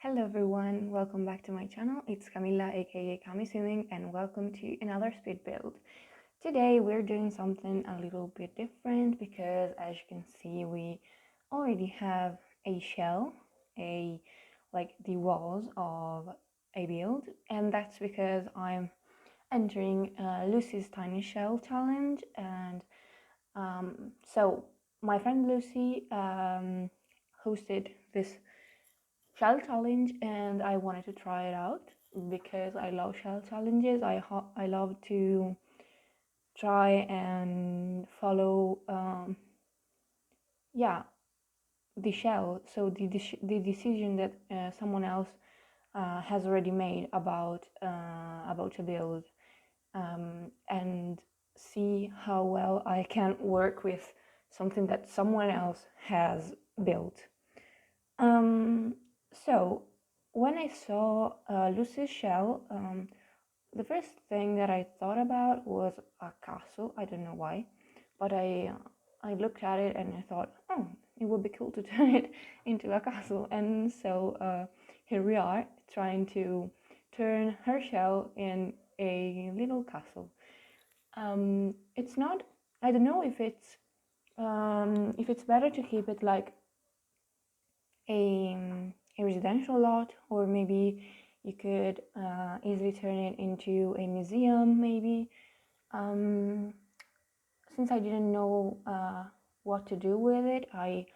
Hello everyone, welcome back to my channel. It's Camilla aka CamiSimming and welcome to another speed build. Today we're doing something a little bit different because as you can see we already have a shell, the walls of a build, and that's because I'm entering Lucy's tiny shell challenge. And so my friend Lucy hosted this shell challenge and I wanted to try it out because I love shell challenges. I love to try and follow the shell, so the decision that someone else has already made about a build, and see how well I can work with something that someone else has built. So when I saw Lucy's shell, the first thing that I thought about was a castle. I don't know why, but I looked at it and I thought, oh, it would be cool to turn it into a castle. And so here we are trying to turn her shell in a little castle. It's not. I don't know if it's better to keep it like a residential lot, or maybe you could easily turn it into a museum maybe. Since I didn't know what to do with it, I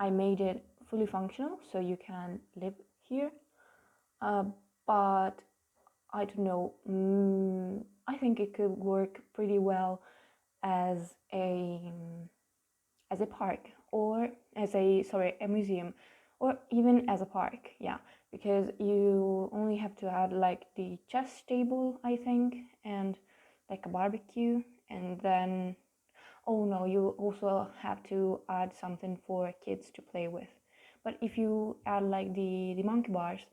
made it fully functional so you can live here, but I don't know, I think it could work pretty well as a park, or as a museum, or even as a park. Yeah, because you only have to add like the chess table, I think, and like a barbecue, and then oh no, you also have to add something for kids to play with. But if you add like the monkey bars,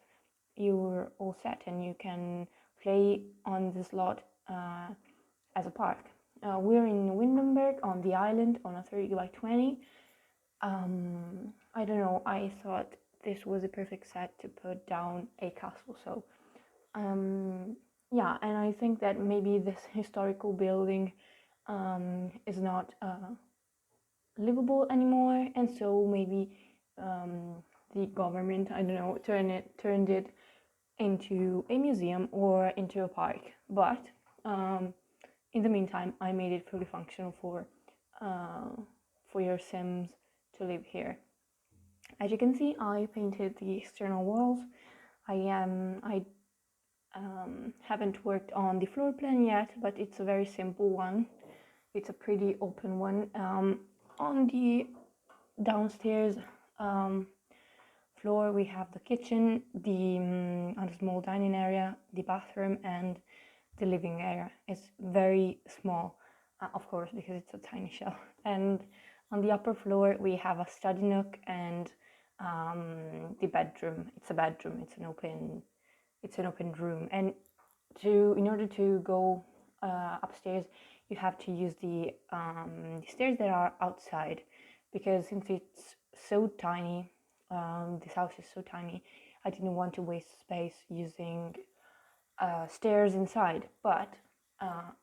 you're all set and you can play on this lot as a park. We're in Windenburg on the island on a 30 by 20. I don't know, I thought this was a perfect set to put down a castle. So yeah, and I think that maybe this historical building is not livable anymore, and so maybe the government, I don't know, turned it into a museum or into a park. But in the meantime, I made it fully functional for your Sims to live here. As you can see, I painted the external walls. I haven't worked on the floor plan yet, but it's a very simple one. It's a pretty open one. On the downstairs floor, we have the kitchen, a small dining area, the bathroom, and the living area. It's very small, of course, because it's a tiny shell. And on the upper floor, we have a study nook and the bedroom. It's a bedroom. It's an open room. And in order to go upstairs, you have to use the stairs that are outside, because since it's so tiny, this house is so tiny, I didn't want to waste space using stairs inside. But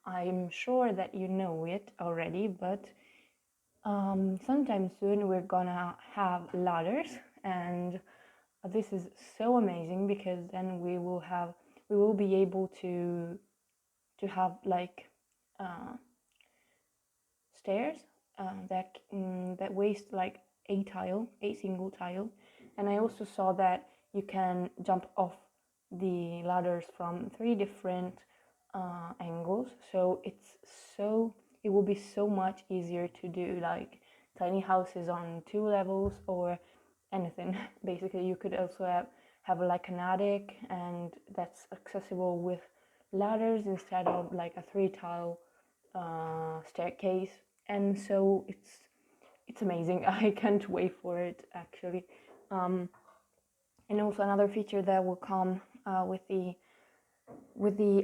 I'm sure that you know it already, but sometime soon we're gonna have ladders, and this is so amazing because then we will be able to have like stairs that waste like a single tile. And I also saw that you can jump off the ladders from 3 different angles, so it will be so much easier to do like tiny houses on 2 levels or anything. Basically, you could also have like an attic, and that's accessible with ladders instead of like a 3 tile staircase. And so it's amazing. I can't wait for it, actually. And also another feature that will come with the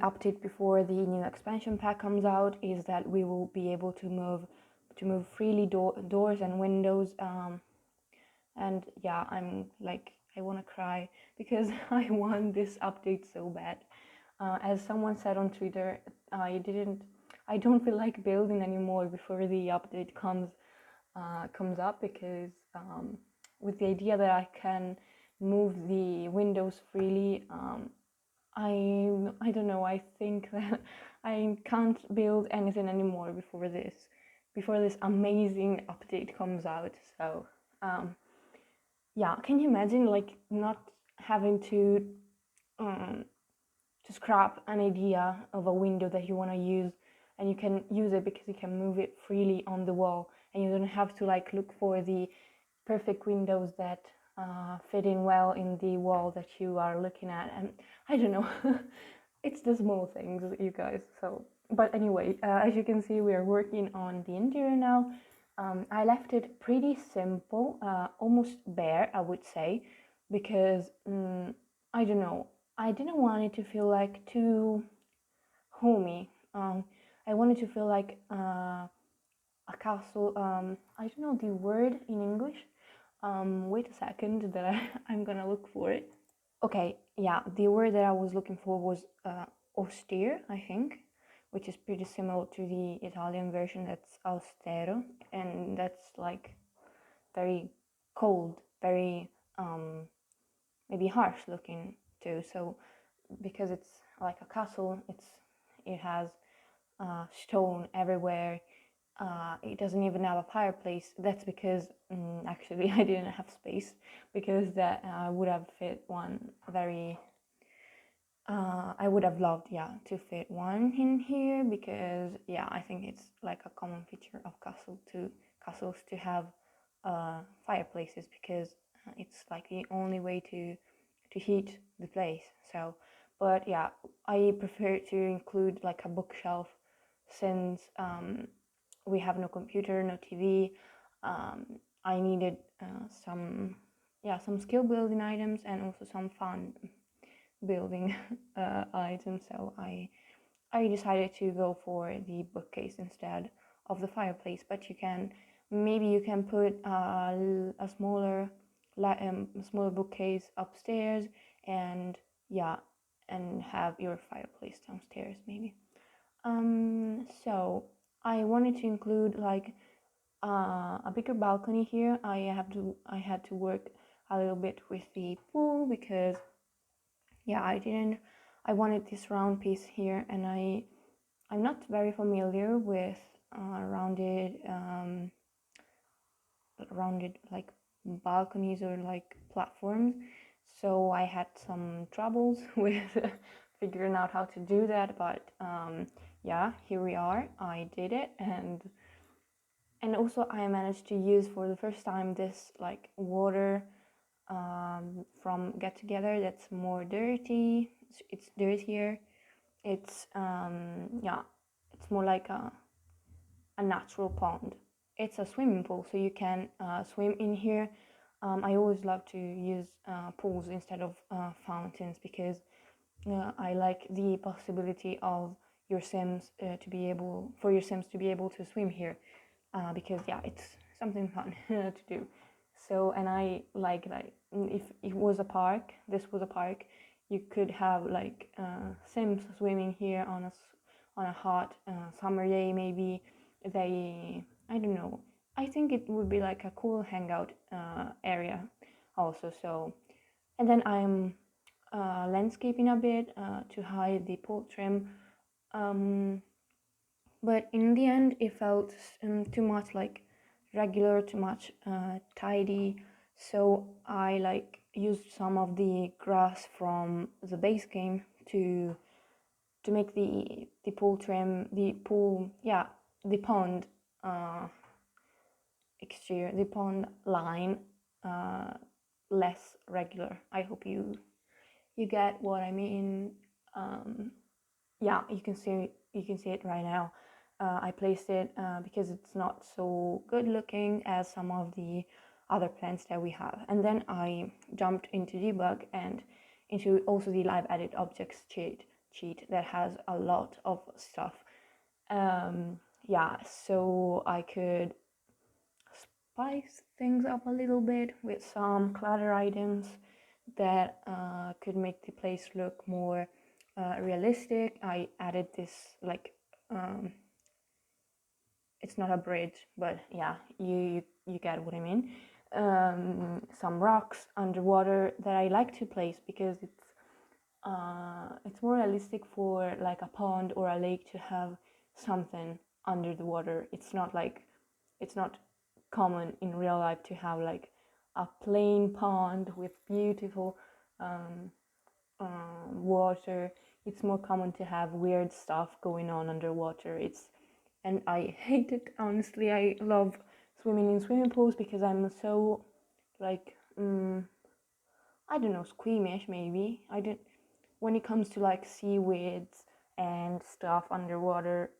update before the new expansion pack comes out is that we will be able to move freely doors and windows And yeah, I'm like, I want to cry because I want this update so bad. As someone said on Twitter, I don't feel like building anymore before the update comes up, because with the idea that I can move the windows freely, I don't know. I think that I can't build anything anymore before this amazing update comes out. So yeah, can you imagine like not having um, to scrap an idea of a window that you want to use, and you can use it because you can move it freely on the wall, and you don't have to like look for the perfect windows that fit in well in the wall that you are looking at. And I don't know. It's the small things, you guys. So but anyway, as you can see, we are working on the interior now. I left it pretty simple, almost bare, I would say, because I don't know, I didn't want it to feel like too homey. I wanted to feel like a castle. I don't know the word in English. Wait a second, that I'm gonna look for it. Okay, yeah, the word that I was looking for was austere, I think, which is pretty similar to the Italian version, that's austero, and that's like very cold, very maybe harsh looking too. So because it's like a castle, it has stone everywhere. It doesn't even have a fireplace. That's because actually I didn't have space, because that would have fit one very. I would have loved, yeah, to fit one in here, because yeah, I think it's like a common feature of castles to have fireplaces, because it's like the only way to heat the place. So, but yeah, I prefer to include like a bookshelf, since we have no computer, no TV. I needed some skill building items, and also some fun building items. So I decided to go for the bookcase instead of the fireplace. But maybe you can put a smaller bookcase upstairs, and yeah, and have your fireplace downstairs maybe. So I wanted to include like a bigger balcony here. I had to work a little bit with the pool, because yeah, I wanted this round piece here, and I'm not very familiar with rounded like balconies or like platforms, so I had some troubles with figuring out how to do that. But yeah, here we are. I did it, and also I managed to use for the first time this like water from Get Together that's more dirty. It's dirtier. It's yeah, it's more like a natural pond. It's a swimming pool, so you can swim in here. I always love to use pools instead of fountains, because I like the possibility of your Sims for your Sims to be able to swim here, because yeah, it's something fun to do. So, and I like if it was a park, this was a park, you could have like Sims swimming here on a hot summer day. Maybe I don't know. I think it would be like a cool hangout area also. So, and then I'm landscaping a bit to hide the pole trim. But in the end, it felt too much like regular, too much tidy. So I like used some of the grass from the base game to make the pool trim, the pond exterior, the pond line uh, less regular. I hope you get what I mean. Yeah, you can see it right now. I placed it because it's not so good looking as some of the other plants that we have. And then I jumped into debug and into also the live edit objects cheat that has a lot of stuff. Yeah, so I could spice things up a little bit with some clutter items that could make the place look more realistic. I added this like it's not a bridge, but yeah, you get what I mean. Some rocks underwater that I like to place because it's more realistic for like a pond or a lake to have something under the water. It's not common in real life to have like a plain pond with beautiful water. It's more common to have weird stuff going on underwater. And I hate it, honestly. I love swimming in swimming pools because I'm so like I don't know, squeamish maybe. I don't when it comes to like seaweeds and stuff underwater,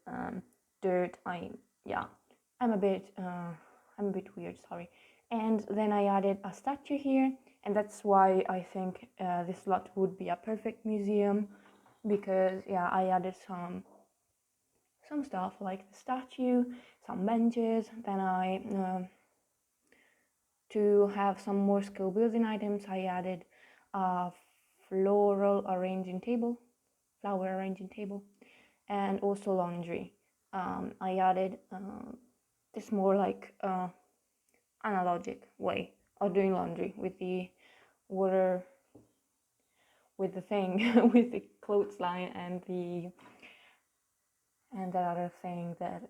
dirt. I'm a bit weird. Sorry. And then I added a statue here, and that's why I think this lot would be a perfect museum, because yeah, I added some stuff like the statue, some benches. Then to have some more skill building items, I added a flower arranging table, and also laundry. I added this more like analogic way of doing laundry with the water, with the thing, with the clothesline and that other thing that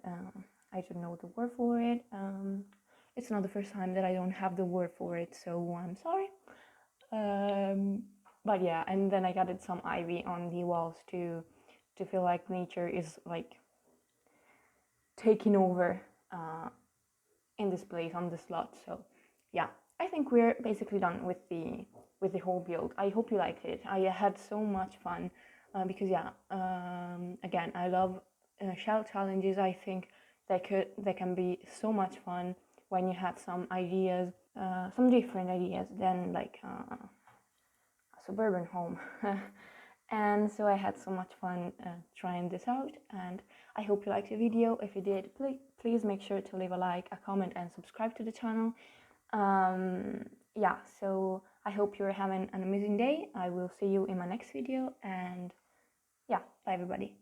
I don't know the word for it. It's not the first time that I don't have the word for it, so I'm sorry. But yeah, and then I added some ivy on the walls to feel like nature is like taking over in this place on this lot. So yeah, I think we're basically done with the whole build. I hope you liked it. I had so much fun because yeah, again, I love shell challenges. I think they can be so much fun when you have some ideas, some different ideas than like a suburban home. And so I had so much fun trying this out, and I hope you liked the video. If you did, please make sure to leave a like, a comment, and subscribe to the channel. Yeah, so I hope you're having an amazing day. I will see you in my next video, and yeah, bye everybody.